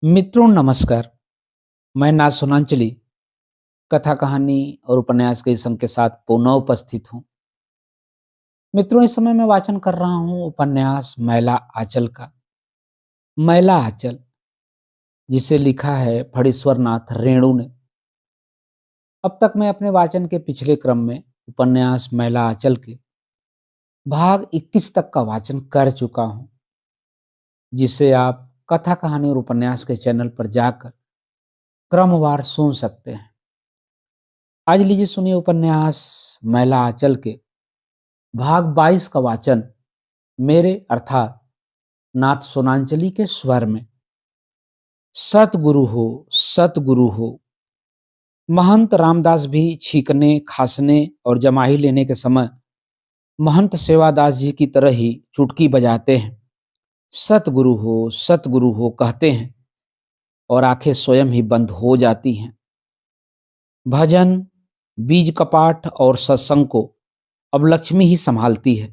मित्रों नमस्कार। मैं नाथ सोनांचली कथा कहानी और उपन्यास के इस संग के साथ पुनः उपस्थित हूँ। मित्रों, इस समय मैं वाचन कर रहा हूँ उपन्यास मैला आंचल का। मैला आंचल, जिसे लिखा है फणीश्वर नाथ रेणु ने। अब तक मैं अपने वाचन के पिछले क्रम में उपन्यास मैला आंचल के भाग 21 तक का वाचन कर चुका हूँ, जिसे आप कथा कहानी और उपन्यास के चैनल पर जाकर क्रमवार सुन सकते हैं। आज लीजिए सुनिए उपन्यास मैला आंचल के भाग 22 का वाचन मेरे अर्थात नाथ सोनांचली के स्वर में। सतगुरु हो, सतगुरु हो। महंत रामदास भी छींकने, खांसने और जमाही लेने के समय महंत सेवादास जी की तरह ही चुटकी बजाते हैं। सतगुरु हो कहते हैं और आंखें स्वयं ही बंद हो जाती हैं। भजन, बीज कपाट और सत्संग को अब लक्ष्मी ही संभालती है।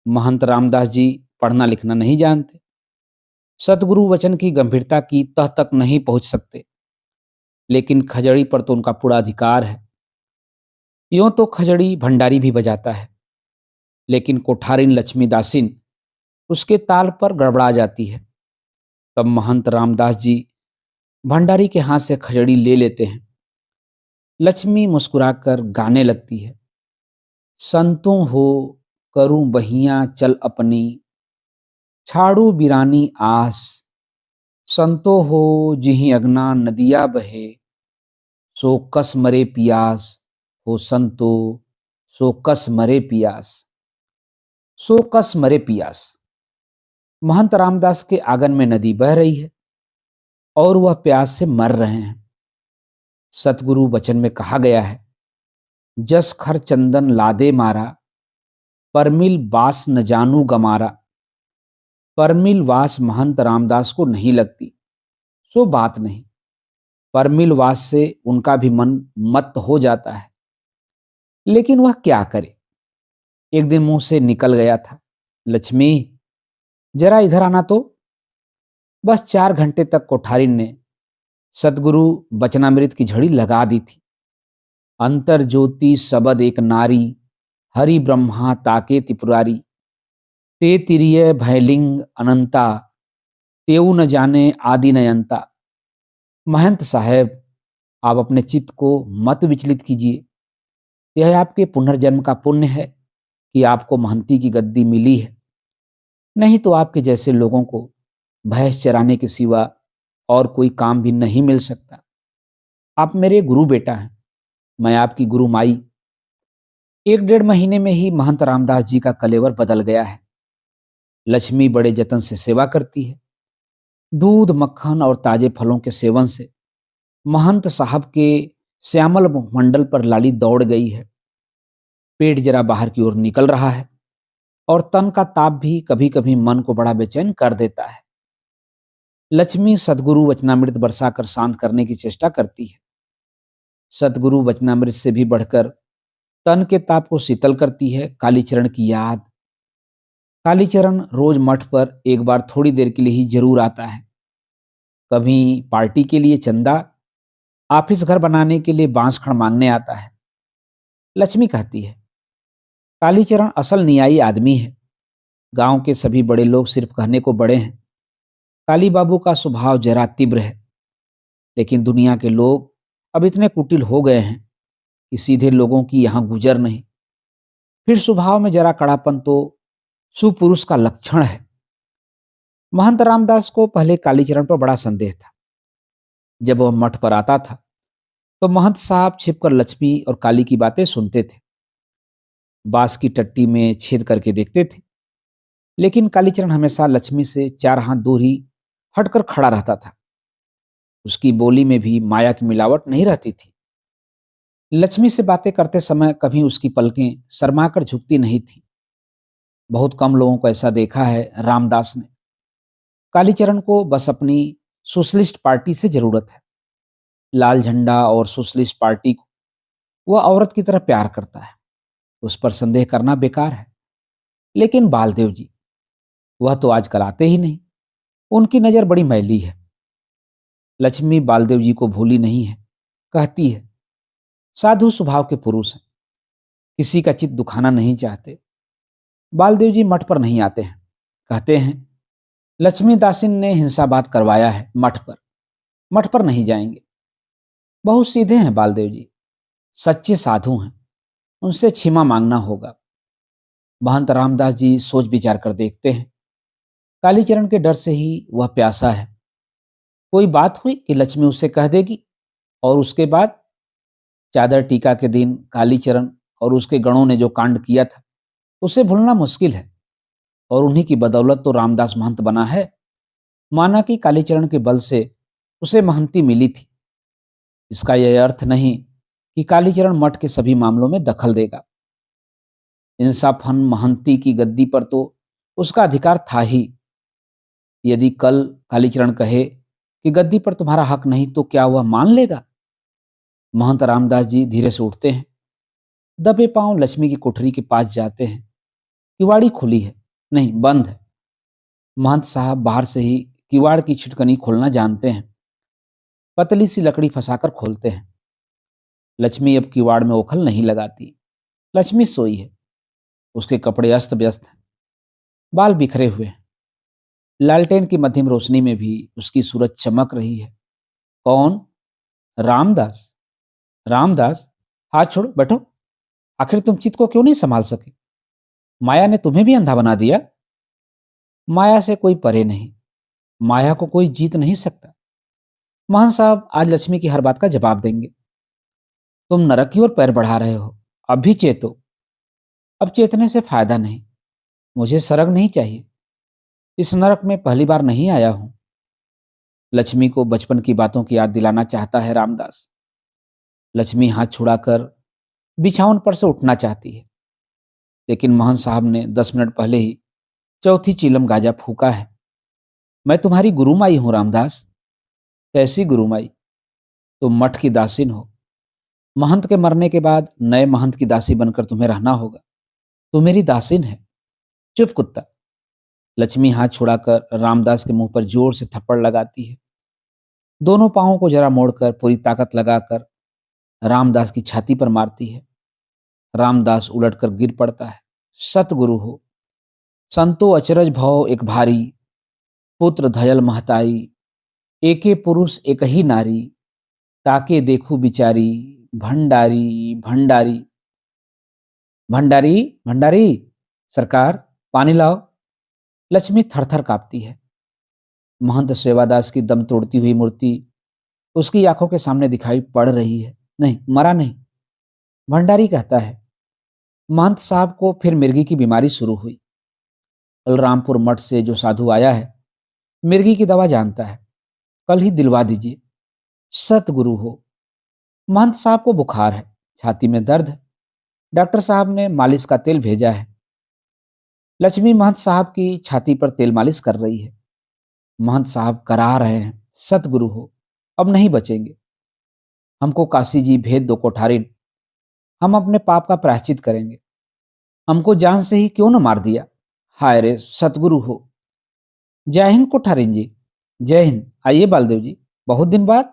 महंत रामदास जी पढ़ना लिखना नहीं जानते, सतगुरु वचन की गंभीरता की तह तक नहीं पहुंच सकते, लेकिन खजड़ी पर तो उनका पूरा अधिकार है। यूं तो खजड़ी भंडारी भी बजाता है, लेकिन कोठारिन लक्ष्मीदासिन उसके ताल पर गड़बड़ा जाती है। तब महंत रामदास जी भंडारी के हाथ से खजड़ी ले लेते हैं। लक्ष्मी मुस्कुराकर गाने लगती है। संतों हो करूं बहिया चल अपनी, छाड़ू बिरानी आस। संतो हो जिहि अगना नदिया बहे, सो कस मरे पियास। हो संतो सो कस मरे पियास। सो कस मरे पियास। महंत रामदास के आंगन में नदी बह रही है और वह प्यास से मर रहे हैं। सतगुरु वचन में कहा गया है, जस खर चंदन लादे मारा, परमिल बास न जानू गमारा। परमिल वास महंत रामदास को नहीं लगती, सो बात नहीं। परमिल वास से उनका भी मन मत हो जाता है, लेकिन वह क्या करे। एक दिन मुंह से निकल गया था, लक्ष्मी जरा इधर आना तो। बस 4 घंटे तक कोठारिन ने सतगुरु वचनामृत की झड़ी लगा दी थी। अंतर ज्योति सबद एक नारी, हरि ब्रह्मा ताके त्रिपुरारी। ते तिरिय भयलिंग अनंता, तेऊ न जाने आदि नयंता। महंत साहब, आप अपने चित्त को मत विचलित कीजिए। यह आपके पुनर्जन्म का पुण्य है कि आपको महंती की गद्दी मिली है, नहीं तो आपके जैसे लोगों को भैंस चराने के सिवा और कोई काम भी नहीं मिल सकता। आप मेरे गुरु बेटा हैं, मैं आपकी गुरु माई। 1 डेढ़ महीने में ही महंत रामदास जी का कलेवर बदल गया है। लक्ष्मी बड़े जतन से सेवा करती है। दूध, मक्खन और ताजे फलों के सेवन से महंत साहब के श्यामल मुखमंडल पर लाली दौड़ गई है। पेट जरा बाहर की ओर निकल रहा है और तन का ताप भी कभी कभी मन को बड़ा बेचैन कर देता है। लक्ष्मी सदगुरु वचनामृत बरसाकर शांत करने की चेष्टा करती है। सतगुरु वचनामृत से भी बढ़कर तन के ताप को शीतल करती है कालीचरण की याद। कालीचरण रोज मठ पर एक बार थोड़ी देर के लिए ही जरूर आता है। कभी पार्टी के लिए चंदा, ऑफिस घर बनाने के लिए बांस खड़ मांगने आता है। लक्ष्मी कहती है, कालीचरण असल न्यायी आदमी है। गांव के सभी बड़े लोग सिर्फ कहने को बड़े हैं। काली बाबू का स्वभाव जरा तीव्र है, लेकिन दुनिया के लोग अब इतने कुटिल हो गए हैं कि सीधे लोगों की यहां गुजर नहीं। फिर स्वभाव में जरा कड़ापन तो सुपुरुष का लक्षण है। महंत रामदास को पहले कालीचरण पर बड़ा संदेह था। जब वह मठ पर आता था तो महंत साहब छिपकर लक्ष्मी और काली की बातें सुनते थे। बांस की टट्टी में छेद करके देखते थे, लेकिन कालीचरण हमेशा लक्ष्मी से 4 हाथ दूर ही हटकर खड़ा रहता था। उसकी बोली में भी माया की मिलावट नहीं रहती थी। लक्ष्मी से बातें करते समय कभी उसकी पलकें शर्माकर झुकती नहीं थी। बहुत कम लोगों को ऐसा देखा है रामदास ने। कालीचरण को बस अपनी सोशलिस्ट पार्टी से जरूरत है। लाल झंडा और सोशलिस्ट पार्टी को वह औरत की तरह प्यार करता है, उस पर संदेह करना बेकार है। लेकिन बालदेव जी, वह तो आजकल आते ही नहीं। उनकी नजर बड़ी मैली है। लक्ष्मी बालदेव जी को भूली नहीं है। कहती है, साधु स्वभाव के पुरुष हैं, किसी का चित्त दुखाना नहीं चाहते। बालदेव जी मठ पर नहीं आते हैं। कहते हैं, लक्ष्मी दासिन ने हिंसाबाद करवाया है मठ पर नहीं जाएंगे। बहुत सीधे हैं बालदेव जी, सच्चे साधु हैं, उनसे क्षमा मांगना होगा। महंत रामदास जी सोच विचार कर देखते हैं, कालीचरण के डर से ही वह प्यासा है। कोई बात हुई कि लक्ष्मी उससे कह देगी, और उसके बाद चादर टीका के दिन कालीचरण और उसके गणों ने जो कांड किया था उसे भूलना मुश्किल है। और उन्हीं की बदौलत तो रामदास महंत बना है। माना कि कालीचरण के बल से उसे महंती मिली थी। इसका यह अर्थ नहीं कि कालीचरण मठ के सभी मामलों में दखल देगा। इंसाफन महंती की गद्दी पर तो उसका अधिकार था ही। यदि कल कालीचरण कहे कि गद्दी पर तुम्हारा हक नहीं, तो क्या वह मान लेगा? महंत रामदास जी धीरे से उठते हैं, दबे पांव लक्ष्मी की कोठरी के पास जाते हैं। किवाड़ी खुली है, नहीं बंद है। महंत साहब बाहर से ही किवाड़ की छिटकनी खोलना जानते हैं। पतली सी लकड़ी फंसाकर खोलते हैं। लक्ष्मी अब किवाड़ में ओखल नहीं लगाती। लक्ष्मी सोई है, उसके कपड़े अस्त व्यस्त हैं, बाल बिखरे हुए हैं। लालटेन की मध्यम रोशनी में भी उसकी सूरज चमक रही है। कौन? रामदास। रामदास, हाथ छोड़ो, बैठो। आखिर तुम चित्त को क्यों नहीं संभाल सके? माया ने तुम्हें भी अंधा बना दिया। माया से कोई परे नहीं, माया को कोई जीत नहीं सकता। महंत साहब आज लक्ष्मी की हर बात का जवाब देंगे। तुम नरक की ओर पैर बढ़ा रहे हो, अब भी चेतो। अब चेतने से फायदा नहीं, मुझे सरग नहीं चाहिए। इस नरक में पहली बार नहीं आया हूं। लक्ष्मी को बचपन की बातों की याद दिलाना चाहता है रामदास। लक्ष्मी हाथ छुड़ाकर बिछावन पर से उठना चाहती है, लेकिन महंत साहब ने 10 मिनट पहले ही चौथी चीलम गाजा फूका है। मैं तुम्हारी गुरुमाई हूं रामदास। कैसी गुरुमाई? तुम मठ की दासिन हो। महंत के मरने के बाद नए महंत की दासी बनकर तुम्हें रहना होगा। तू मेरी दासिन है। चुप कुत्ता। लक्ष्मी हाथ छुड़ाकर रामदास के मुंह पर जोर से थप्पड़ लगाती है। दोनों पांवों को जरा मोड़कर पूरी ताकत लगाकर रामदास की छाती पर मारती है। रामदास उलटकर गिर पड़ता है। सतगुरु हो, संतो अचरज भव एक भारी, पुत्र धयल महताई, एके पुरुष एक ही नारी, ताके देखू बिचारी, भंडारी भंडारी। भंडारी भंडारी, सरकार पानी लाओ। लक्ष्मी थरथर कांपती है। महंत सेवादास की दम तोड़ती हुई मूर्ति उसकी आंखों के सामने दिखाई पड़ रही है। नहीं, मरा नहीं। भंडारी कहता है। महंत साहब को फिर मिर्गी की बीमारी शुरू हुई। बलरामपुर मठ से जो साधु आया है, मिर्गी की दवा जानता है। कल ही दिलवा दीजिए। सतगुरु हो। महंत साहब को बुखार है, छाती में दर्द है। डॉक्टर साहब ने मालिश का तेल भेजा है। लक्ष्मी महंत साहब की छाती पर तेल मालिश कर रही है। महंत साहब करा रहे हैं, सतगुरु हो, अब नहीं बचेंगे। हमको काशी जी भेज दो कोठारिन, हम अपने पाप का प्रायश्चित करेंगे। हमको जान से ही क्यों न मार दिया। हाय रे सतगुरु हो। जय हिंद कोठारिन जी। जय हिंद। आइए बालदेव जी, बहुत दिन बाद।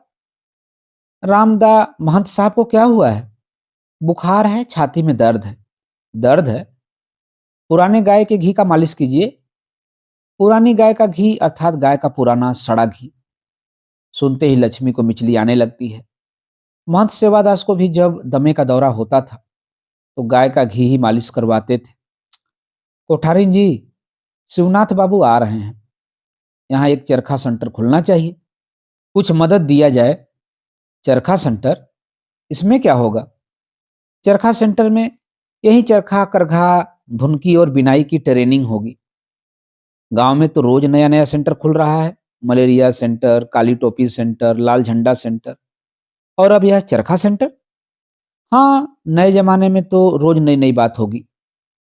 रामदा, महंत साहब को क्या हुआ है? बुखार है, छाती में दर्द है। दर्द है? पुराने गाय के घी का मालिश कीजिए। पुरानी गाय का घी अर्थात गाय का पुराना सड़ा घी। सुनते ही लक्ष्मी को मिचली आने लगती है। महंत सेवादास को भी जब दमे का दौरा होता था तो गाय का घी ही मालिश करवाते थे। कोठारिन जी, शिवनाथ बाबू आ रहे हैं। यहाँ एक चरखा सेंटर खुलना चाहिए, कुछ मदद दिया जाए। चरखा सेंटर? इसमें क्या होगा? चरखा सेंटर में यही चरखा, करघा, धुनकी और बिनाई की ट्रेनिंग होगी। गांव में तो रोज नया नया सेंटर खुल रहा है। मलेरिया सेंटर, काली टोपी सेंटर, लाल झंडा सेंटर, और अब यह चरखा सेंटर। हाँ, नए जमाने में तो रोज नई नई बात होगी।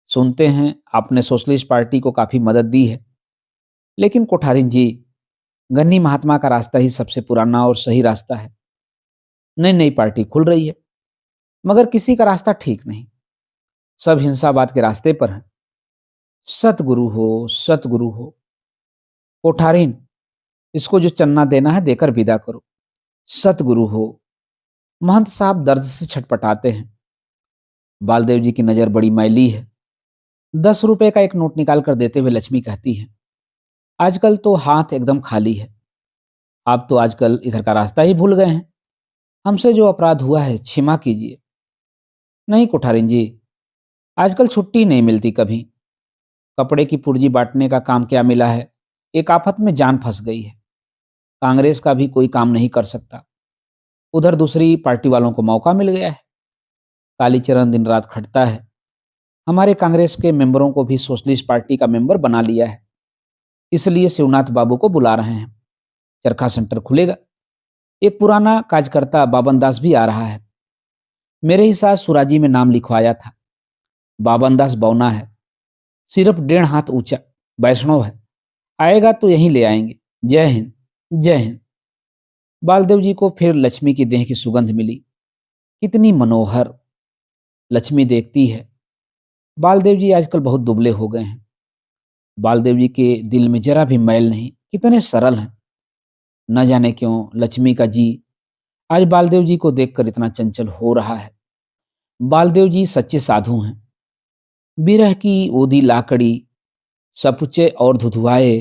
सुनते हैं आपने सोशलिस्ट पार्टी को काफी मदद दी है। लेकिन कोठारिन जी, गन्नी महात्मा का रास्ता ही सबसे पुराना और सही रास्ता है। नई नई पार्टी खुल रही है, मगर किसी का रास्ता ठीक नहीं। सब हिंसावाद के रास्ते पर हैं। सतगुरु हो, सतगुरु हो। कोठारिन, इसको जो चन्ना देना है देकर विदा करो। सतगुरु हो। महंत साहब दर्द से छटपटाते हैं। बालदेव जी की नजर बड़ी मैली है। 10 रुपए का एक नोट निकाल कर देते हुए लक्ष्मी कहती है, आजकल तो हाथ एकदम खाली है। आप तो आजकल इधर का रास्ता ही भूल गए हैं। हमसे जो अपराध हुआ है क्षमा कीजिए। नहीं कुठारिन जी, आजकल छुट्टी नहीं मिलती कभी। कपड़े की पुर्जी बांटने का काम क्या मिला है, एक आफत में जान फंस गई है। कांग्रेस का भी कोई काम नहीं कर सकता, उधर दूसरी पार्टी वालों को मौका मिल गया है। कालीचरण दिन रात खटता है। हमारे कांग्रेस के मेंबरों को भी सोशलिस्ट पार्टी का मेंबर बना लिया है, इसलिए शिवनाथ बाबू को बुला रहे हैं। चरखा सेंटर खुलेगा। एक पुराना कार्यकर्ता बाबन दास भी आ रहा है। मेरे ही साथ सुराजी में नाम लिखवाया था। बाबन दास बौना है, सिर्फ 1.5 हाथ ऊंचा, वैष्णव है। आएगा तो यहीं ले आएंगे। जय हिंद। जय हिंद। बालदेव जी को फिर लक्ष्मी की देह की सुगंध मिली। कितनी मनोहर। लक्ष्मी देखती है, बालदेव जी आजकल बहुत दुबले हो गए हैं। बालदेव जी के दिल में जरा भी मैल नहीं, कितने सरल हैं। न जाने क्यों लक्ष्मी का जी आज बालदेव जी को देखकर इतना चंचल हो रहा है। बालदेव जी सच्चे साधु हैं। बिरह की ओदी लाकड़ी सपुचे और धुधुआए,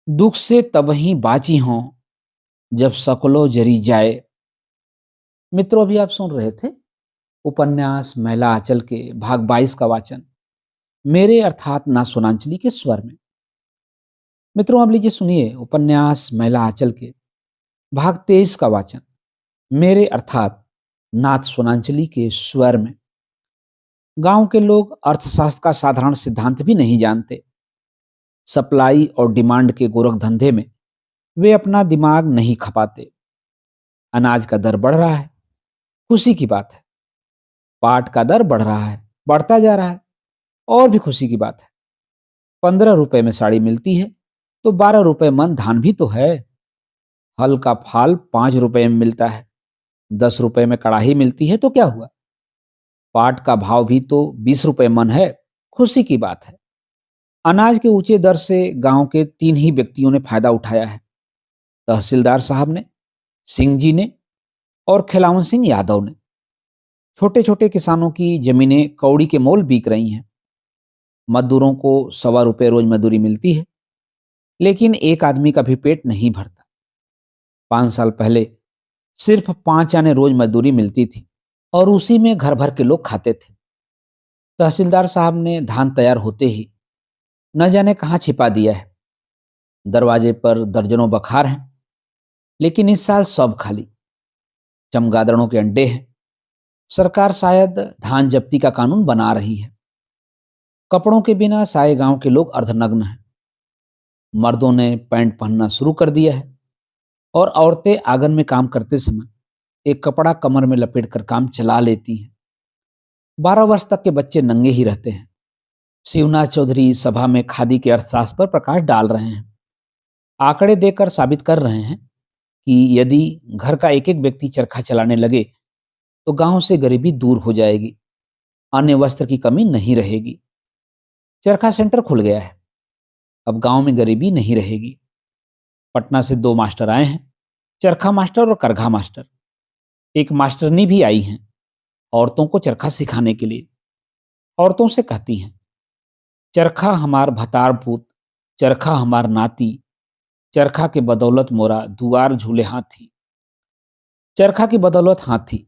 दुख से तबही बाची हों जब सकलो जरी जाए। मित्रों, अभी आप सुन रहे थे उपन्यास महिला आंचल के भाग 22 का वाचन मेरे अर्थात ना सोनांचली के स्वर में। मित्रों, अब लीजिए सुनिए उपन्यास महिला आंचल के भाग 23 का वाचन मेरे अर्थात नाथ सोनांचली के स्वर में। गांव के लोग अर्थशास्त्र का साधारण सिद्धांत भी नहीं जानते। सप्लाई और डिमांड के गोरख धंधे में वे अपना दिमाग नहीं खपाते। अनाज का दर बढ़ रहा है, खुशी की बात है। पाट का दर बढ़ रहा है, बढ़ता जा रहा है, और भी खुशी की बात है। 15 रुपए में साड़ी मिलती है तो 12 रुपए मन धान भी तो है। हल का फाल 5 रुपए में मिलता है, 10 रुपए में कड़ाही मिलती है तो क्या हुआ। पाट का भाव भी तो 20 रुपए मन है, खुशी की बात है। अनाज के ऊंचे दर से गांव के 3 ही व्यक्तियों ने फायदा उठाया है, तहसीलदार साहब ने, सिंह जी ने और खिलावन सिंह यादव ने। छोटे छोटे किसानों की जमीनें कौड़ी के मोल बिक रही हैं। मजदूरों को 1.25 रुपए रोज मजदूरी मिलती है, लेकिन एक आदमी का भी पेट नहीं भरता। 5 साल पहले सिर्फ 5 आने रोज मजदूरी मिलती थी और उसी में घर भर के लोग खाते थे। तहसीलदार साहब ने धान तैयार होते ही न जाने कहाँ छिपा दिया है। दरवाजे पर दर्जनों बखार हैं, लेकिन इस साल सब खाली। चमगादड़ों के अंडे हैं। सरकार शायद धान जब्ती का कानून बना रही है। कपड़ों के बिना सारे गांव के लोग अर्धनग्न हैं। मर्दों ने पैंट पहनना शुरू कर दिया है और औरतें आंगन में काम करते समय एक कपड़ा कमर में लपेटकर काम चला लेती हैं। 12 वर्ष तक के बच्चे नंगे ही रहते हैं। शिवनाथ चौधरी सभा में खादी के अर्थशास्त्र पर प्रकाश डाल रहे हैं। आंकड़े देकर साबित कर रहे हैं कि यदि घर का एक एक व्यक्ति चरखा चलाने लगे तो गांव से गरीबी दूर हो जाएगी, अन्य वस्त्र की कमी नहीं रहेगी। चरखा सेंटर खुल गया है, अब गांव में गरीबी नहीं रहेगी। पटना से 2 मास्टर आए हैं, चरखा मास्टर और करघा मास्टर। एक मास्टरनी भी आई हैं औरतों को चरखा सिखाने के लिए। औरतों से कहती हैं, चरखा हमार भतार पूत, चरखा हमार नाती, चरखा के बदौलत मोरा दुआर झूले हाथी। चरखा की बदौलत हाथी।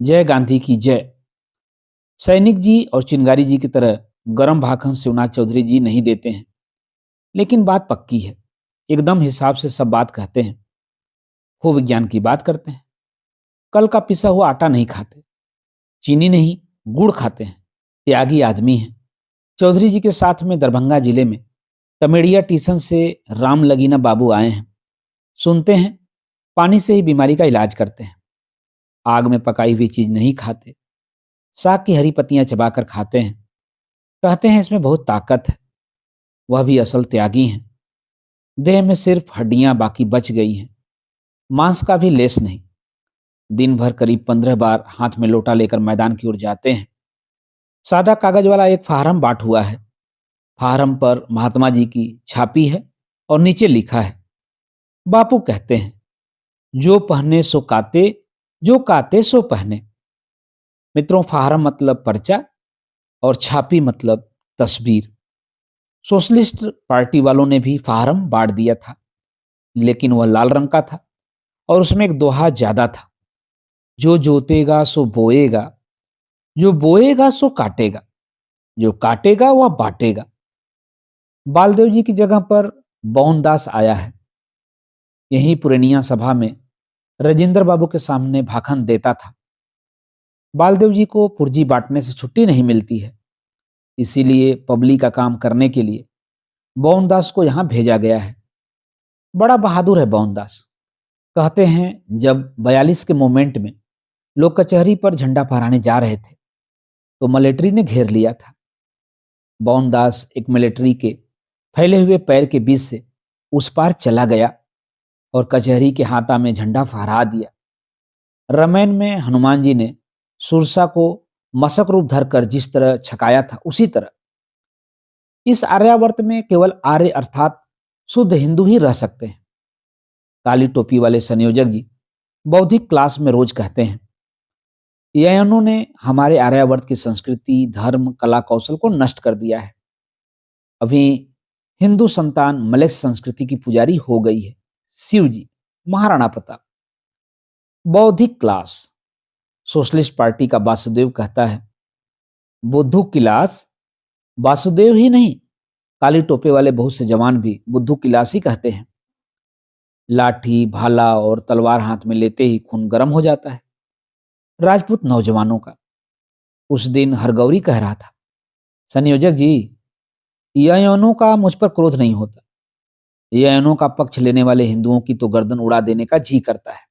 जय गांधी की जय। सैनिक जी और चिंगारी जी की तरह गरम भाखन शिवनाथ चौधरी जी नहीं देते हैं, लेकिन बात पक्की है। एकदम हिसाब से सब बात कहते हैं। हो विज्ञान की बात करते हैं। कल का पिसा हुआ आटा नहीं खाते, चीनी नहीं गुड़ खाते हैं। त्यागी आदमी हैं। चौधरी जी के साथ में दरभंगा जिले में तमेड़िया स्टेशन से राम लगीना बाबू आए हैं। सुनते हैं पानी से ही बीमारी का इलाज करते हैं। आग में पकाई हुई चीज नहीं खाते, साग की हरी पत्तियां चबाकर खाते हैं। कहते हैं इसमें बहुत ताकत है। वह भी असल त्यागी हैं। देह में सिर्फ हड्डियां बाकी बच गई हैं, मांस का भी लेस नहीं। दिन भर करीब 15 बार हाथ में लोटा लेकर मैदान की ओर जाते हैं। सादा कागज वाला एक फार्म बांट हुआ है। फार्म पर महात्मा जी की छापी है और नीचे लिखा है, बापू कहते हैं, जो पहने सो काते, जो काते सो पहने। मित्रों, फार्म मतलब पर्चा और छापी मतलब तस्वीर। सोशलिस्ट पार्टी वालों ने भी फार्म बांट दिया था, लेकिन वह लाल रंग का था और उसमें एक दोहा ज्यादा था, जो जोतेगा सो बोएगा, जो बोएगा सो काटेगा, जो काटेगा वह बांटेगा। बालदेव जी की जगह पर बौनदास आया है। यही पुरनिया सभा में राजेंद्र बाबू के सामने भाखन देता था। बालदेव जी को पुर्जी बांटने से छुट्टी नहीं मिलती है, इसीलिए पब्लिक का काम करने के लिए बौनदास को यहां भेजा गया है। बड़ा बहादुर है बौनदास। कहते हैं, जब 42 के मोमेंट में लोग कचहरी पर झंडा फहराने जा रहे थे तो मिलिट्री ने घेर लिया था। बौनदास एक मिलिट्री के फैले हुए पैर के बीच से उस पार चला गया और कचहरी के हाथा में झंडा फहरा दिया। रामायण में हनुमान जी ने सुरसा को मशक रूप धरकर जिस तरह छकाया था, उसी तरह इस आर्यावर्त में केवल आर्य अर्थात शुद्ध हिंदू ही रह सकते हैं। काली टोपी वाले संयोजक जी बौद्धिक क्लास में रोज कहते हैं, ययनों ने हमारे आर्यावर्त की संस्कृति, धर्म, कला, कौशल को नष्ट कर दिया है। अभी हिंदू संतान मलेच्छ संस्कृति की पुजारी हो गई है। शिव जी, महाराणा प्रताप। बौद्धिक क्लास। सोशलिस्ट पार्टी का वासुदेव कहता है, बुद्धू क्लास वासुदेव ही नहीं, काली टोपे वाले बहुत से जवान भी बुद्धू क्लास ही कहते हैं। लाठी, भाला और तलवार हाथ में लेते ही खून गर्म हो जाता है राजपूत नौजवानों का। उस दिन हरगौरी कह रहा था, संयोजक जी, ययनों का मुझ पर क्रोध नहीं होता, ययनों का पक्ष लेने वाले हिंदुओं की तो गर्दन उड़ा देने का जी करता है।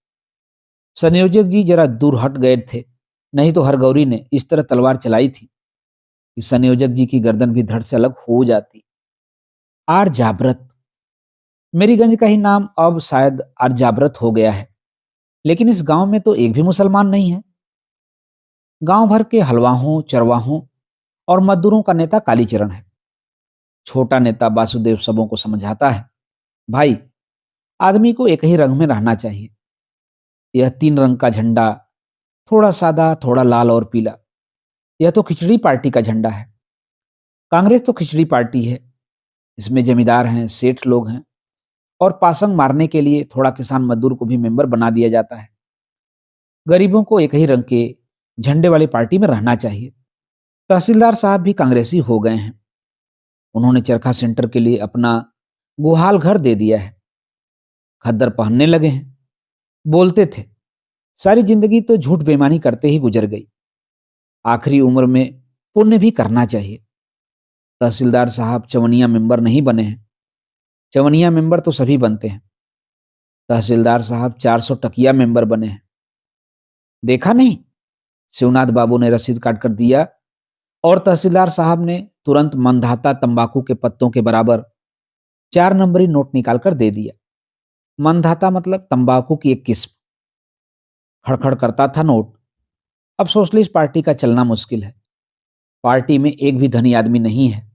संयोजक जी जरा दूर हट गए थे, नहीं तो हरगौरी ने इस तरह तलवार चलाई थी कि संयोजक जी की गर्दन भी धड़ से अलग हो जाती। आर जाबरत। मेरीगंज का ही नाम अब शायद आर जाबरत हो गया है, लेकिन इस गांव में तो एक भी मुसलमान नहीं है। गांव भर के हलवाहों, चरवाहों और मजदूरों का नेता कालीचरण है। छोटा नेता वासुदेव सबों को समझाता है, भाई, आदमी को एक ही रंग में रहना चाहिए। यह 3 रंग का झंडा, थोड़ा सादा, थोड़ा लाल और पीला, यह तो खिचड़ी पार्टी का झंडा है। कांग्रेस तो खिचड़ी पार्टी है। इसमें जमींदार हैं, सेठ लोग हैं और पासंग मारने के लिए थोड़ा किसान मजदूर को भी मेंबर बना दिया जाता है। गरीबों को एक ही रंग के झंडे वाली पार्टी में रहना चाहिए। तहसीलदार साहब भी कांग्रेसी हो गए हैं। उन्होंने चरखा सेंटर के लिए अपना गुहाल घर दे दिया है। खद्दर पहनने लगे हैं। बोलते थे, सारी जिंदगी तो झूठ बेईमानी करते ही गुजर गई, आखिरी उम्र में पुण्य भी करना चाहिए। तहसीलदार साहब चवनिया मेंबर नहीं बने हैं। चवनिया मेंबर तो सभी बनते हैं। तहसीलदार साहब 400 टकिया मेंबर बने हैं। देखा नहीं, शिवनाथ बाबू ने रसीद काट कर दिया और तहसीलदार साहब ने तुरंत मंधाता तंबाकू के पत्तों के बराबर 4 नंबरी नोट निकालकर दे दिया। मंधाता मतलब तंबाकू की एक किस्म। खड़खड़ करता था नोट। अब सोशलिस्ट पार्टी का चलना मुश्किल है। पार्टी में एक भी धनी आदमी नहीं है।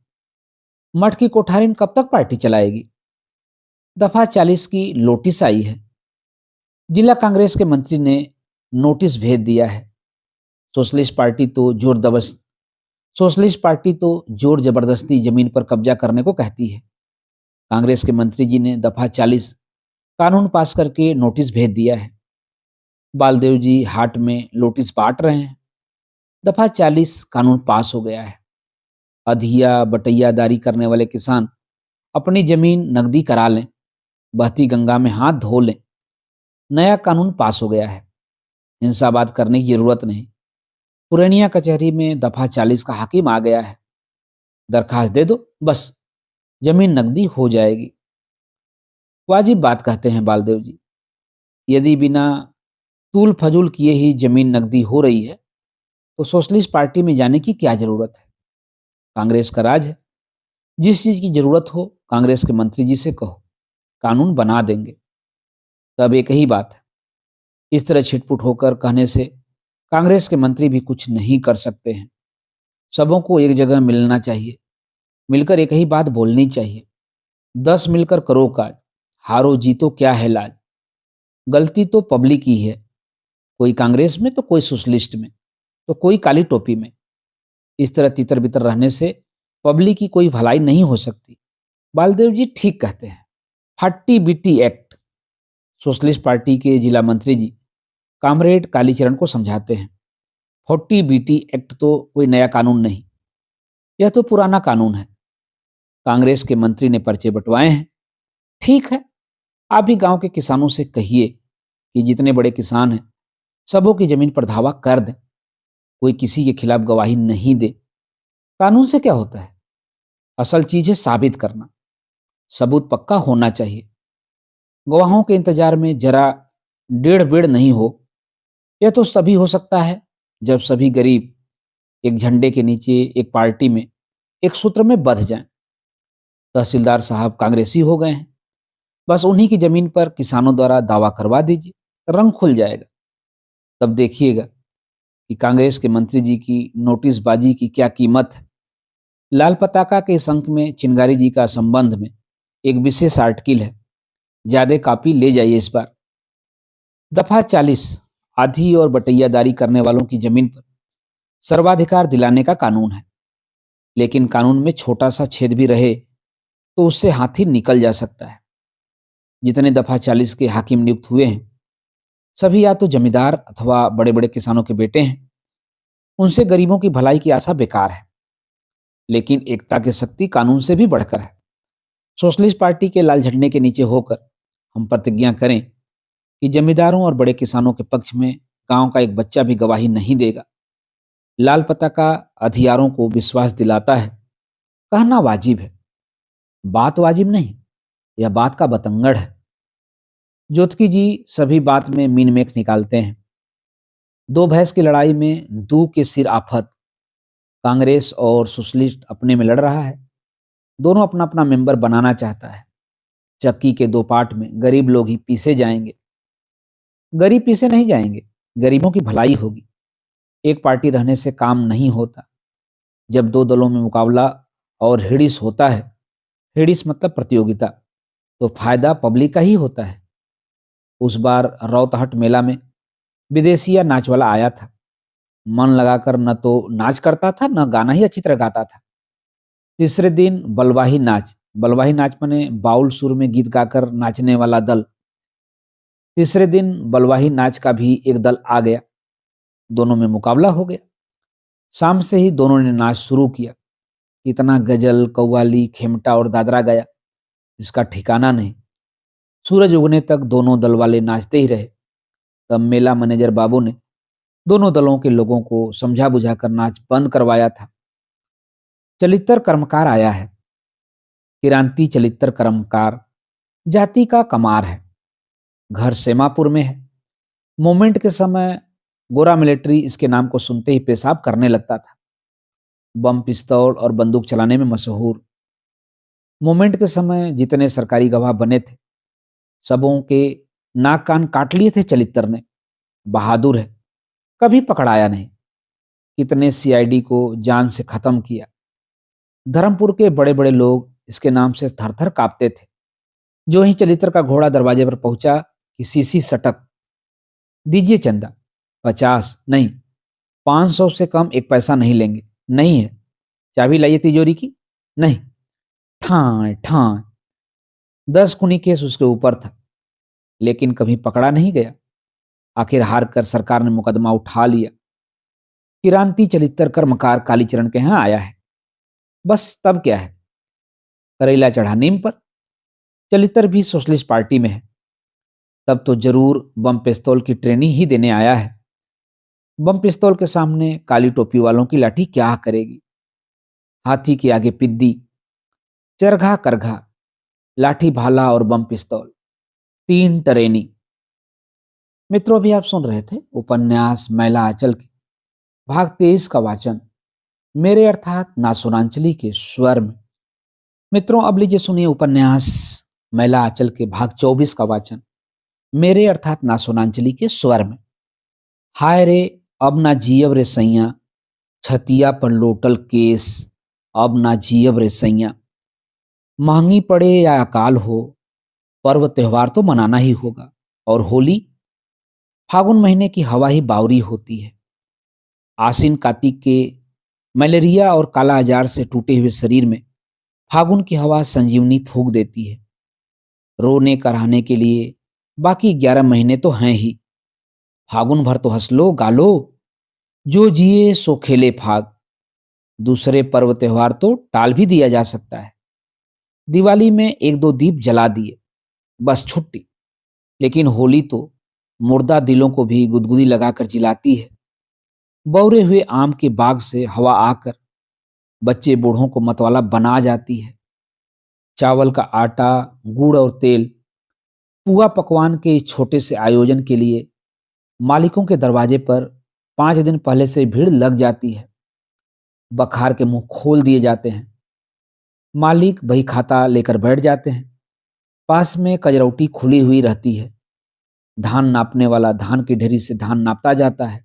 मठ की कोठारी में कब तक पार्टी चलाएगी? दफा 40 की नोटिस आई है। जिला कांग्रेस के मंत्री ने नोटिस भेज दिया है। सोशलिस्ट पार्टी तो जोर जबरदस्ती जमीन पर कब्जा करने को कहती है। कांग्रेस के मंत्री जी ने दफा 40 कानून पास करके नोटिस भेज दिया है। बालदेव जी हाट में नोटिस बांट रहे हैं। दफा 40 कानून पास हो गया है। अधिया बटैयादारी करने वाले किसान अपनी जमीन नकदी करा लें, बहती गंगा में हाथ धो लें। नया कानून पास हो गया है। हिंसावाद करने की जरूरत नहीं। पुरनिया कचहरी में दफा 40 का हाकिम आ गया है। दरखास्त दे दो, बस जमीन नकदी हो जाएगी। वाजिब बात कहते हैं बालदेव जी। यदि बिना तूल फजूल किए ही जमीन नकदी हो रही है तो सोशलिस्ट पार्टी में जाने की क्या जरूरत है? कांग्रेस का राज है। जिस चीज की जरूरत हो कांग्रेस के मंत्री जी से कहो, कानून बना देंगे। तब एक ही बात है, इस तरह छिटपुट होकर कहने से कांग्रेस के मंत्री भी कुछ नहीं कर सकते हैं। सबों को एक जगह मिलना चाहिए, मिलकर एक ही बात बोलनी चाहिए। 10 मिलकर करो काज, हारो जीतो क्या है लाज, गलती तो पब्लिक ही है। कोई कांग्रेस में तो कोई सोशलिस्ट में, तो कोई काली टोपी में। इस तरह तितर बितर रहने से पब्लिक की कोई भलाई नहीं हो सकती। बालदेव जी ठीक कहते हैं। फट्टी बिट्टी एक्ट, सोशलिस्ट पार्टी के जिला मंत्री जी कामरेड कालीचरण को समझाते हैं। फोर्टी बीटी एक्ट तो कोई नया कानून नहीं, यह तो पुराना कानून है। कांग्रेस के मंत्री ने पर्चे बंटवाए हैं। ठीक है, आप भी गांव के किसानों से कहिए कि जितने बड़े किसान हैं सबों की जमीन पर धावा कर दें। कोई किसी के खिलाफ गवाही नहीं दे। कानून से क्या होता है? असल चीज है साबित करना। सबूत पक्का होना चाहिए। गवाहों के इंतजार में जरा डेढ़ बेड़ नहीं हो। यह तो तभी हो सकता है जब सभी गरीब एक झंडे के नीचे, एक पार्टी में, एक सूत्र में बंध जाएं। तहसीलदार साहब कांग्रेसी हो गए हैं, बस उन्हीं की जमीन पर किसानों द्वारा दावा करवा दीजिए, रंग खुल जाएगा। तब देखिएगा कि कांग्रेस के मंत्री जी की नोटिसबाजी की क्या कीमत है। लाल पताका के इस अंक में चिनगारी जी का संबंध में एक विशेष आर्टिकल है। ज्यादा कापी ले जाइए इस बार। दफा 40 आधी और बटैयादारी करने वालों की जमीन पर सर्वाधिकार दिलाने का कानून है। लेकिन कानून में छोटा सा छेद भी रहे तो उससे हाथी निकल जा सकता है। जितने दफा 40 के हाकिम नियुक्त हुए हैं सभी या तो जमींदार अथवा बड़े बड़े किसानों के बेटे हैं। उनसे गरीबों की भलाई की आशा बेकार है। लेकिन एकता की शक्ति कानून से भी बढ़कर है। सोशलिस्ट पार्टी के लाल झंडे के नीचे होकर हम प्रतिज्ञा करें कि जमींदारों और बड़े किसानों के पक्ष में गांव का एक बच्चा भी गवाही नहीं देगा। लाल पताका अधियारों को विश्वास दिलाता है। कहना वाजिब है, बात वाजिब नहीं। यह बात का बतंगड़ है। ज्योतिकी जी सभी बात में मीन मेख निकालते हैं। दो भैंस की लड़ाई में दू के सिर आफत। कांग्रेस और सोशलिस्ट अपने में लड़ रहा है। दोनों अपना अपना मेंबर बनाना चाहता है। चक्की के दो पार्ट में गरीब लोग ही पीसे जाएंगे। गरीब पीसे नहीं जाएंगे, गरीबों की भलाई होगी। एक पार्टी रहने से काम नहीं होता। जब दो दलों में मुकाबला और हिड़िस होता है, हिड़िस मतलब प्रतियोगिता, तो फायदा पब्लिक का ही होता है। उस बार रौतहट मेला में विदेशिया नाच वाला आया था। मन लगाकर न तो नाच करता था, न गाना ही अच्छी तरह गाता था। तीसरे दिन बलवाही नाच, बलवाही नाच माने बाउल सुर में गीत गाकर नाचने वाला दल। तीसरे दिन बलवाही नाच का भी एक दल आ गया। दोनों में मुकाबला हो गया। शाम से ही दोनों ने नाच शुरू किया। इतना गजल, कव्वाली, खेमटा और दादरा गया, इसका ठिकाना नहीं। सूरज उगने तक दोनों दल वाले नाचते ही रहे। तब मेला मैनेजर बाबू ने दोनों दलों के लोगों को समझा बुझाकर नाच बंद करवाया था। चलित्र कर्मकार आया है। किरांती चलित्र कर्मकार जाति का कमार है। घर सेमापुर में है। मूवमेंट के समय गोरा मिलिट्री इसके नाम को सुनते ही पेशाब करने लगता था। बम, पिस्तौल और बंदूक चलाने में मशहूर। मूवमेंट के समय जितने सरकारी गवाह बने थे सबों के नाक कान काट लिए थे चलित्र ने। बहादुर है, कभी पकड़ाया नहीं। कितने सीआईडी को जान से खत्म किया। धर्मपुर के बड़े बड़े लोग इसके नाम से थर थर कांपते थे। जो ही चलित्र का घोड़ा दरवाजे पर पहुंचा कि सीसी सटक, दीजिए चंदा, 50 नहीं, 500 से कम एक पैसा नहीं लेंगे। नहीं है, चाबी लाइए तिजोरी की। नहीं, ठाए ठाए। 10 खूनी केस उसके ऊपर था, लेकिन कभी पकड़ा नहीं गया। आखिर हार कर सरकार ने मुकदमा उठा लिया। किरांती चलित्र कर्मकार कालीचरण के यहाँ आया है। बस तब क्या है, करेला चढ़ा नीम पर। चलित्र भी सोशलिस्ट पार्टी में है। तब तो जरूर बम पिस्तौल की ट्रेनिंग ही देने आया है। बम पिस्तौल के सामने काली टोपी वालों की लाठी क्या करेगी। हाथी के आगे पिद्दी, चरघा करघा, लाठी भाला और बम पिस्तौल, 3 ट्रेनिंग। मित्रों, भी आप सुन रहे थे उपन्यास मैला आंचल के भाग 23 का वाचन मेरे अर्थात नासुरांचली के स्वर में। मित्रों, अब लीजिए सुनिए उपन्यास मैला आंचल के भाग 24 का वाचन मेरे अर्थात नासुरांचली के स्वर में। हाय रे अब ना जियब रे सैया, छतिया पर लोटल केस, अब ना जियब रे सैया। महंगी पड़े या अकाल हो, पर्व त्योहार तो मनाना ही होगा। और होली, फागुन महीने की हवा ही बावरी होती है। आसिन कार्तिक के मलेरिया और काला अजार से टूटे हुए शरीर में फागुन की हवा संजीवनी फूंक देती है। रोने कराहने के लिए बाकी 11 महीने तो हैं ही। फागुन भर तो हंस लो गा लो, जो जिए सो खेले फाग। दूसरे पर्व त्योहार तो टाल भी दिया जा सकता है। दिवाली में एक दो दीप जला दिए, बस छुट्टी। लेकिन होली तो मुर्दा दिलों को भी गुदगुदी लगाकर जिलाती है। बौरे हुए आम के बाग से हवा आकर बच्चे बूढ़ों को मतवाला बना जाती है। चावल का आटा, गुड़ और तेल, पुआ पकवान के इस छोटे से आयोजन के लिए मालिकों के दरवाजे पर 5 दिन पहले से भीड़ लग जाती है। बखार के मुंह खोल दिए जाते हैं। मालिक बही खाता लेकर बैठ जाते हैं। पास में कजरौटी खुली हुई रहती है। धान नापने वाला धान की ढेरी से धान नापता जाता है।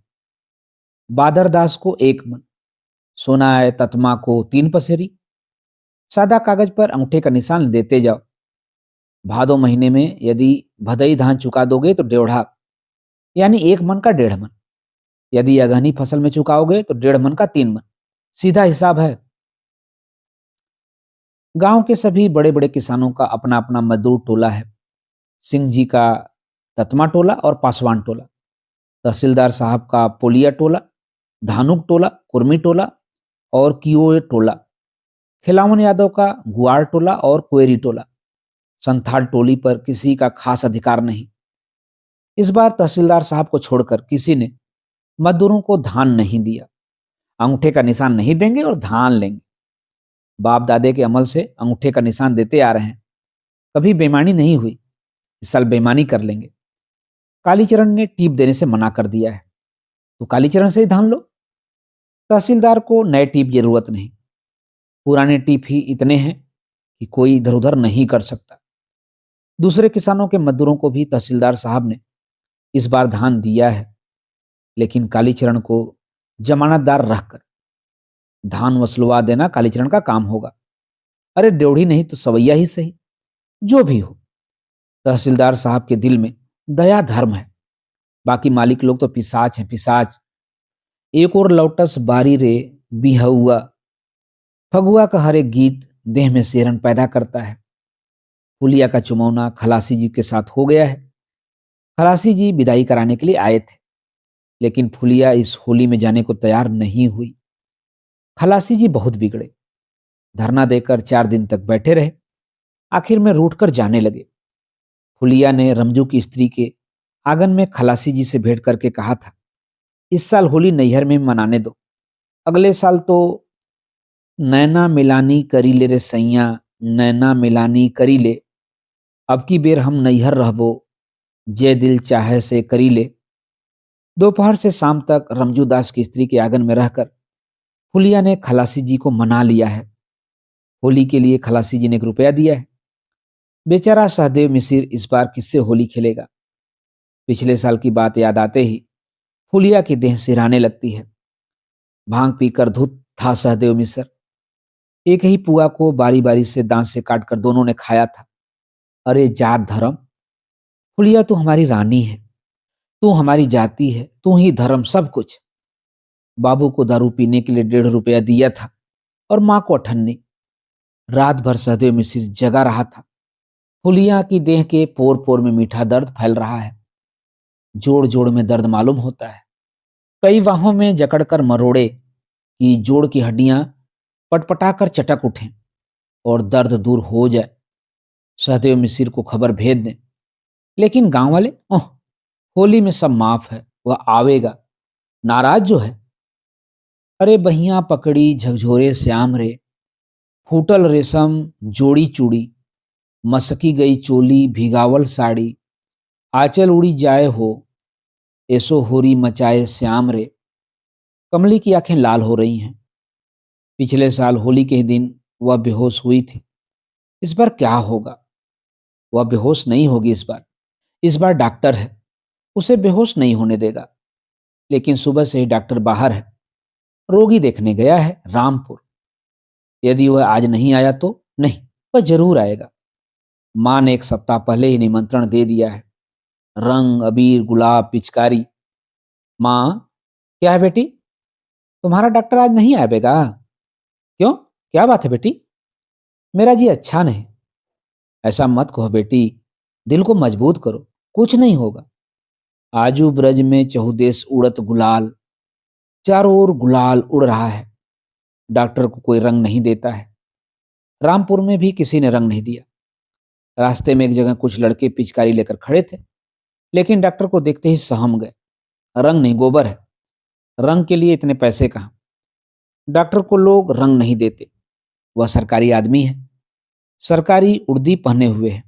बादरदास को 1 मन, सोनाए ततमा को 3 पसेरी। सादा कागज पर अंगूठे का निशान देते जाओ। भादो महीने में यदि भदई धान चुका दोगे तो 1.5, यानी 1 मन का 1.5 मन। यदि अगहनी फसल में चुकाओगे तो 1.5 मन का 3 मन। सीधा हिसाब है। गांव के सभी बड़े बड़े किसानों का अपना अपना मजदूर टोला है। सिंह जी का ततमा टोला और पासवान टोला, तहसीलदार साहब का पोलिया टोला, धानुक टोला, कुर्मी टोला और कियोए टोला, खिलावन यादव का गुआर टोला और कुएरी टोला। संथाल टोली पर किसी का खास अधिकार नहीं। इस बार तहसीलदार साहब को छोड़कर किसी ने मजदूरों को धान नहीं दिया। अंगूठे का निशान नहीं देंगे और धान लेंगे। बाप दादे के अमल से अंगूठे का निशान देते आ रहे हैं। कभी बेईमानी नहीं हुई, इस साल बेईमानी कर लेंगे। कालीचरण ने टीप देने से मना कर दिया है, तो कालीचरण से ही धान लो। तहसीलदार को नए टीप जरूरत नहीं, पुराने टीप ही इतने हैं कि कोई इधर उधर नहीं कर सकता। दूसरे किसानों के मजदूरों को भी तहसीलदार साहब ने इस बार धान दिया है, लेकिन कालीचरण को जमानतदार रखकर धान वसुलवा देना कालीचरण का काम होगा। अरे ड्योढ़ी नहीं तो सवैया ही सही, जो भी हो। तहसीलदार साहब के दिल में दया धर्म है। बाकी मालिक लोग तो पिशाच हैं, पिशाच। एक और लौटस बारी रे बिहुआ, फगुआ का हर एक गीत देह में सेरन पैदा करता है। फुलिया का चुमौना खलासी जी के साथ हो गया है। खलासी जी विदाई कराने के लिए आए थे, लेकिन फुलिया इस होली में जाने को तैयार नहीं हुई। खलासी जी बहुत बिगड़े, धरना देकर 4 दिन तक बैठे रहे। आखिर में रूठकर जाने लगे। फुलिया ने रमजू की स्त्री के आंगन में खलासी जी से भेंट करके कहा था, इस साल होली नैहर में मनाने दो, अगले साल तो नैना मिलानी करी ले रे सैया, नैना मिलानी करी ले। अब की बेर हम नैहर रहबो, जे दिल चाहे से करी ले। दोपहर से शाम तक रमजू दास की स्त्री के आंगन में रहकर फुलिया ने खलासी जी को मना लिया है। होली के लिए खलासी जी ने 1 रुपया दिया है। बेचारा सहदेव मिसिर इस बार किससे होली खेलेगा। पिछले साल की बात याद आते ही फुलिया की देह सिरहाने लगती है। भांग पीकर धुत था सहदेव मिसर। एक ही पुआ को बारी बारी से दांत से काटकर दोनों ने खाया था। अरे जात धर्म, फुलिया तू हमारी रानी है, तू हमारी जाति है, तू ही धर्म सब कुछ। बाबू को दारू पीने के लिए 1.5 रुपया दिया था और माँ को 98। रात भर सहदेव मिसिर जगा रहा था। फुलिया की देह के पोर पोर में मीठा दर्द फैल रहा है। जोड़ जोड़ में दर्द मालूम होता है। कई बाहों में जकड़कर मरोड़े कि जोड़ की हड्डियां पटपटाकर चटक उठें और दर्द दूर हो जाए। सहदेव मिसिर को खबर भेज दें, लेकिन गांव वाले ओह, होली में सब माफ है, वह आवेगा, नाराज जो है। अरे बहियां पकड़ी झकझोरे श्याम रे, फूटल रेशम जोड़ी चूड़ी, मसकी गई चोली भिगावल साड़ी, आंचल उड़ी जाए हो, ऐसो होरी मचाए श्याम रे। कमली की आंखें लाल हो रही हैं। पिछले साल होली के दिन वह बेहोश हुई थी। इस बार क्या होगा? वह बेहोश नहीं होगी इस बार। इस बार डॉक्टर है, उसे बेहोश नहीं होने देगा। लेकिन सुबह से ही डॉक्टर बाहर है, रोगी देखने गया है रामपुर। यदि वह आज नहीं आया तो नहीं, वह जरूर आएगा। माँ ने एक सप्ताह पहले ही निमंत्रण दे दिया है। रंग, अबीर, गुलाब, पिचकारी। माँ, क्या है बेटी? तुम्हारा डॉक्टर आज नहीं आया बेगा? क्यों? क्या बात है बेटी? मेरा जी अच्छा नहीं। ऐसा मत कहो बेटी, दिल को मजबूत करो, कुछ नहीं होगा। आजू ब्रज में चहुदेस उड़त गुलाल, चारों ओर गुलाल उड़ रहा है। डॉक्टर को कोई रंग नहीं देता है। रामपुर में भी किसी ने रंग नहीं दिया। रास्ते में एक जगह कुछ लड़के पिचकारी लेकर खड़े थे, लेकिन डॉक्टर को देखते ही सहम गए। रंग नहीं, गोबर है। रंग के लिए इतने पैसे कहाँ? डॉक्टर को लोग रंग नहीं देते। वह सरकारी आदमी है, सरकारी उर्दी पहने हुए है।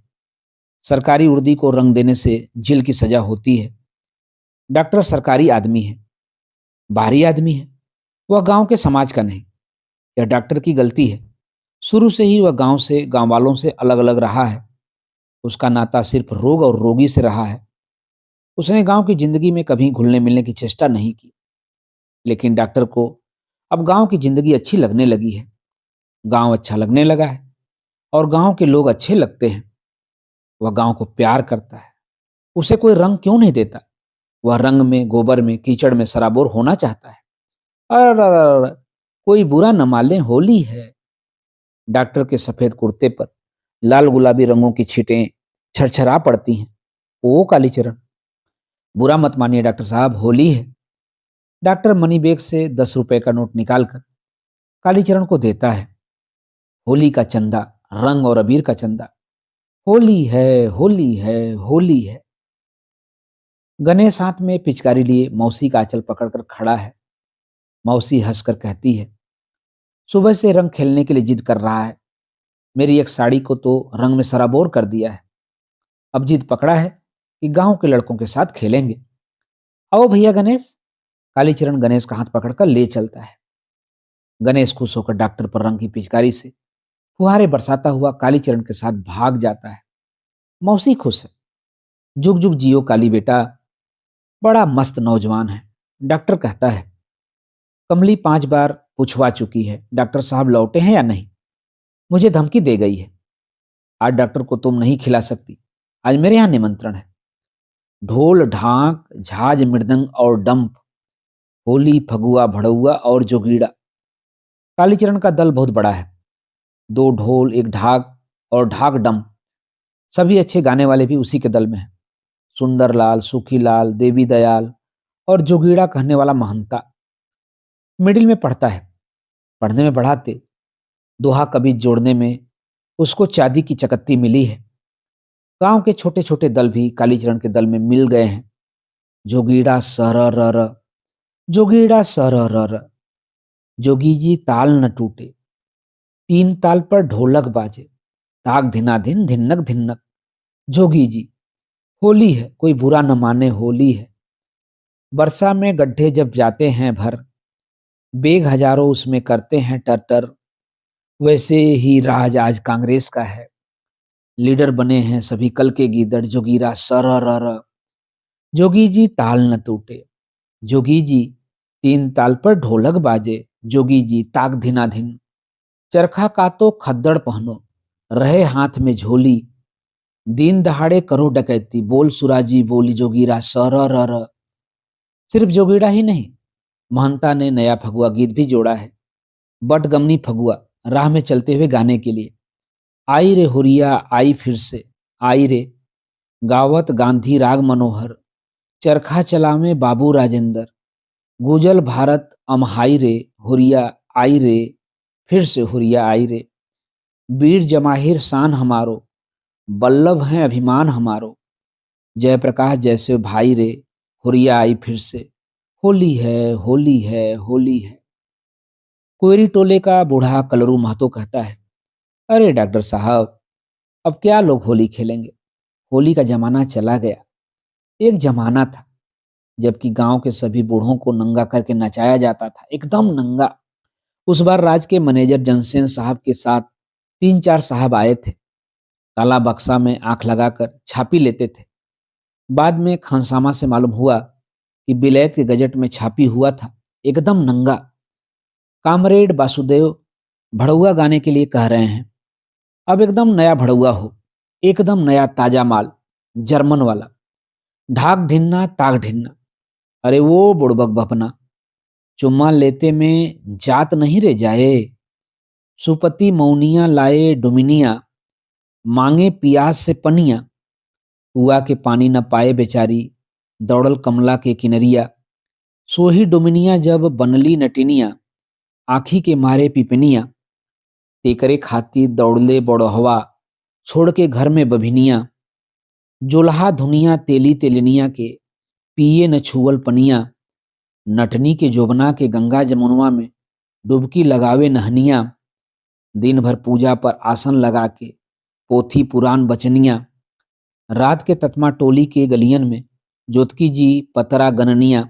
सरकारी उर्दी को रंग देने से जेल की सजा होती है। डॉक्टर सरकारी आदमी है, बाहरी आदमी है। वह गांव के समाज का नहीं। यह डॉक्टर की गलती है। शुरू से ही वह गांव से, गांव वालों से अलग अलग रहा है। उसका नाता सिर्फ रोग और रोगी से रहा है। उसने गांव की जिंदगी में कभी घुलने मिलने की चेष्टा नहीं की। लेकिन डॉक्टर को अब गांव की जिंदगी अच्छी लगने लगी है। गांव अच्छा लगने लगा है और गांव के लोग अच्छे लगते हैं। वह गांव को प्यार करता है। उसे कोई रंग क्यों नहीं देता? वह रंग में, गोबर में, कीचड़ में सराबोर होना चाहता है। अरे, कोई बुरा न मान ले, होली है। डॉक्टर के सफेद कुर्ते पर लाल गुलाबी रंगों की छींटें छरछरा पड़ती हैं। ओ कालीचरण, बुरा मत मानिए डॉक्टर साहब, होली है। डॉक्टर मनी बैग से 10 रुपए का नोट निकालकर कालीचरण को देता है। होली का चंदा, रंग और अबीर का चंदा। होली है, होली है, होली है। गणेश हाथ में पिचकारी लिए मौसी का आंचल पकड़कर खड़ा है। मौसी हंसकर कहती है, सुबह से रंग खेलने के लिए जिद कर रहा है। मेरी एक साड़ी को तो रंग में सराबोर कर दिया है। अब जिद पकड़ा है कि गांव के लड़कों के साथ खेलेंगे। आओ भैया गणेश। कालीचरण गणेश का हाथ पकड़कर ले चलता है। गणेश खुश होकर डॉक्टर पर रंग की पिचकारी से फुहारे बरसाता हुआ कालीचरण के साथ भाग जाता है। मौसी खुश है। जुग जुग जियो काली बेटा, बड़ा मस्त नौजवान है। डॉक्टर कहता है, कमली 5 बार पूछवा चुकी है डॉक्टर साहब लौटे हैं या नहीं। मुझे धमकी दे गई है। आज डॉक्टर को तुम नहीं खिला सकती। आज मेरे यहाँ निमंत्रण है। ढोल, ढाक, झाज, मृदंग और डंप, होली, फगुआ, भड़ुआ और जोगीड़ा। कालीचरण का दल बहुत बड़ा है। 2 ढोल, एक ढाक और ढाक डंप। सभी अच्छे गाने वाले भी उसी के दल में हैं। सुंदरलाल, सुखीलाल, देवी दयाल और जोगीड़ा कहने वाला महंता मिडिल में पढ़ता है। पढ़ने में बड़ा तेज। दोहा कभी जोड़ने में उसको चांदी की चकत्ती मिली है। गांव के छोटे छोटे दल भी कालीचरण के दल में मिल गए हैं। जोगीड़ा सरर, जोगीड़ा सरर, जोगी जी ताल न टूटे, 3 ताल पर ढोलक बाजे, ताक धिना धिन धिनक धिनक। जोगी जी, होली है, कोई बुरा न माने, होली है। वर्षा में गड्ढे जब जाते हैं भर, बेग हजारों उसमें करते हैं टर। वैसे ही राज आज कांग्रेस का है। लीडर बने हैं सभी कल के गीदड़। जोगीरा सरर, जोगी जी ताल न टूटे, जोगी जी 3 ताल पर ढोलक बाजे, जोगी जी ताक धिना धिन। चरखा कातो खद्दड़ पहनो, रहे हाथ में झोली, दिन दहाड़े करो डकैती, बोल सुराजी बोली जोगीरा सरर। सिर्फ जोगीड़ा ही नहीं, महंता ने नया फगुआ गीत भी जोड़ा है। बटगमनी फगुआ, राह में चलते हुए गाने के लिए। आई रे हुरिया आई फिर से, आई रे, गावत गांधी राग मनोहर, चरखा चलावे बाबू राजेंद्र, गुजल भारत अमहाई रे, हुरिया आई रे, फिर से हुरिया आई रे। वीर जमाहिर शान हमारो, बल्लभ हैं अभिमान हमारो, जयप्रकाश जैसे भाई रे, हुरिया आई फिर से। होली है, होली है, होली है। कोयरी टोले का बूढ़ा कलरू महतो कहता है, अरे डॉक्टर साहब, अब क्या लोग होली खेलेंगे। होली का जमाना चला गया। एक जमाना था जबकि गांव के सभी बूढ़ों को नंगा करके नचाया जाता था, एकदम नंगा। उस बार राज के मैनेजर जनसेन साहब के साथ 3-4 साहब आए थे। काला बक्सा में आंख लगाकर छापी लेते थे। बाद में खानसामा से मालूम हुआ कि बिलैत के गजट में छापी हुआ था, एकदम नंगा। कामरेड वासुदेव भड़ुआ गाने के लिए कह रहे हैं, अब एकदम नया भड़ुआ हो। एकदम नया ताजा माल, जर्मन वाला। ढाक ढिन्ना ताक ढिन्ना। अरे वो बुड़बक बपना, चुम्मा लेते में जात नहीं रे जाए। सुपति मौनिया लाए डुमिनिया, मांगे पियास से पनिया। कुआ के पानी न पाए बेचारी, दौड़ल कमला के किनरिया। सोही डुमिनिया जब बनली नटिनिया, आँखी के मारे पिपनिया। तेकरे खातिर दौड़ले बड़हवा, छोड़ के घर में बभिनिया। जोल्हा धुनिया तेली तेलनिया के, पिए न छुअल पनिया। नटनी के जोबना के गंगा जमुनवा में, डुबकी लगावे नहनिया। दिन भर पूजा पर आसन लगा के, पोथी पुराण बचनिया। रात के ततमा टोली के गलियन में, जोतकी जी पतरा गननिया।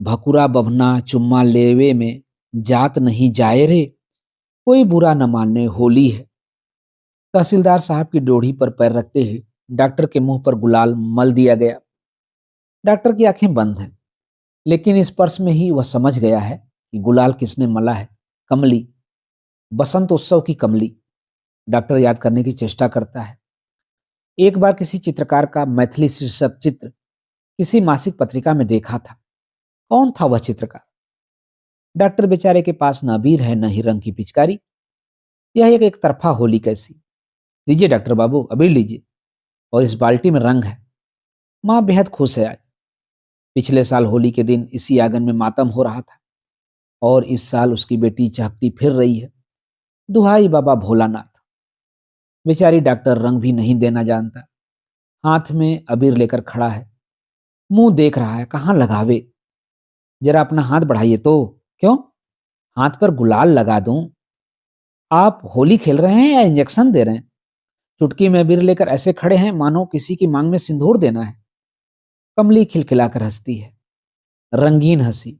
भकुरा बभना चुम्मा लेवे में, जात नहीं जाए रे, कोई बुरा न मानने होली है। तहसीलदार साहब की डोढ़ी पर पैर रखते ही डॉक्टर के मुंह पर गुलाल मल दिया गया। डॉक्टर की आंखें बंद हैं, लेकिन स्पर्श में ही वह समझ गया है कि गुलाल किसने मला है। कमली, बसंत उत्सव की कमली। डॉक्टर याद करने की चेष्टा करता है। एक बार किसी चित्रकार का मैथिली शीर्षक चित्र किसी मासिक पत्रिका में देखा था। कौन था वह चित्रकार? डॉक्टर बेचारे के पास न अबीर है, न ही रंग की पिचकारी। यह एक तरफा होली कैसी। लीजिए डॉक्टर बाबू, अबीर लीजिए, और इस बाल्टी में रंग है। माँ बेहद खुश है आज। पिछले साल होली के दिन इसी आंगन में मातम हो रहा था, और इस साल उसकी बेटी चहकती फिर रही है। दुहाई बाबा भोलानाथ। बेचारी डॉक्टर रंग भी नहीं देना जानता। हाथ में अबीर लेकर खड़ा है, मुंह देख रहा है कहाँ लगावे। जरा अपना हाथ बढ़ाइए तो। क्यों? हाथ पर गुलाल लगा दूं? आप होली खेल रहे हैं या इंजेक्शन दे रहे हैं? चुटकी में अबीर लेकर ऐसे खड़े हैं मानो किसी की मांग में सिंदूर देना है। कमली खिलखिलाकर हंसती है, रंगीन हंसी।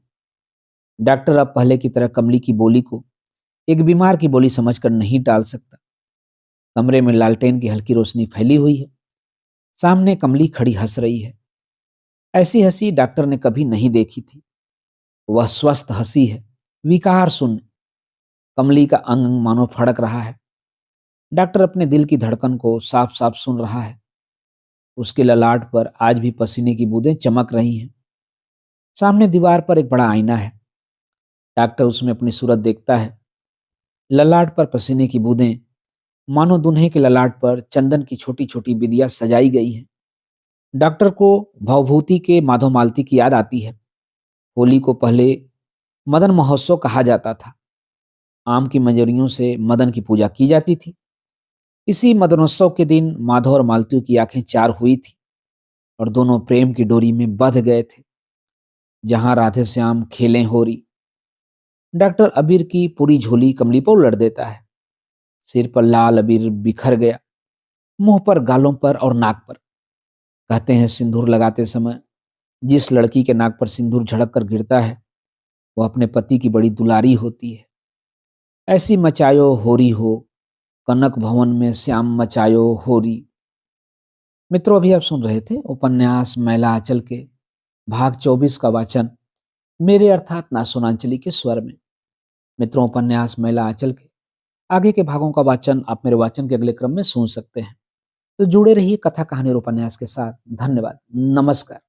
डॉक्टर अब पहले की तरह कमली की बोली को एक बीमार की बोली समझकर नहीं टाल सकता। कमरे में लालटेन की हल्की रोशनी फैली हुई है। सामने कमली खड़ी हंस रही है। ऐसी हंसी डॉक्टर ने कभी नहीं देखी थी। वह स्वस्थ हंसी है, विकार शून्य। कमली का अंग अंग मानो फड़क रहा है। डॉक्टर अपने दिल की धड़कन को साफ साफ सुन रहा है। उसके ललाट पर आज भी पसीने की बूंदें चमक रही हैं। सामने दीवार पर एक बड़ा आईना है। डॉक्टर उसमें अपनी सूरत देखता है। ललाट पर पसीने की बूंदें, मानो दुल्हे के ललाट पर चंदन की छोटी छोटी बिंदियां सजाई गई हैं। डॉक्टर को भवभूति के माधव मालती की याद आती है। होली को पहले मदन महोत्सव कहा जाता था। आम की मंजरियों से मदन की पूजा की जाती थी। इसी मदनोत्सव के दिन माधव और मालती की आंखें चार हुई थी, और दोनों प्रेम की डोरी में बंध गए थे। जहां राधे श्याम खेलें होरी। डॉक्टर अबीर की पूरी झोली कमली पर उलट देता है। सिर पर लाल अबीर बिखर गया, मुंह पर, गालों पर और नाक पर। कहते हैं सिंदूर लगाते समय जिस लड़की के नाक पर सिंदूर झड़क कर गिरता है, वह अपने पति की बड़ी दुलारी होती है। ऐसी मचायो होरी हो, कनक भवन में श्याम मचायो होरी। मित्रों, अभी आप सुन रहे थे उपन्यास मैला आंचल के भाग 24 का वाचन मेरे अर्थात नासुनांचली के स्वर में। मित्रों, उपन्यास मैला आंचल के आगे के भागों का वाचन आप मेरे वाचन के अगले क्रम में सुन सकते हैं। तो जुड़े रहिए कथा कहानी और उपन्यास के साथ। धन्यवाद। नमस्कार।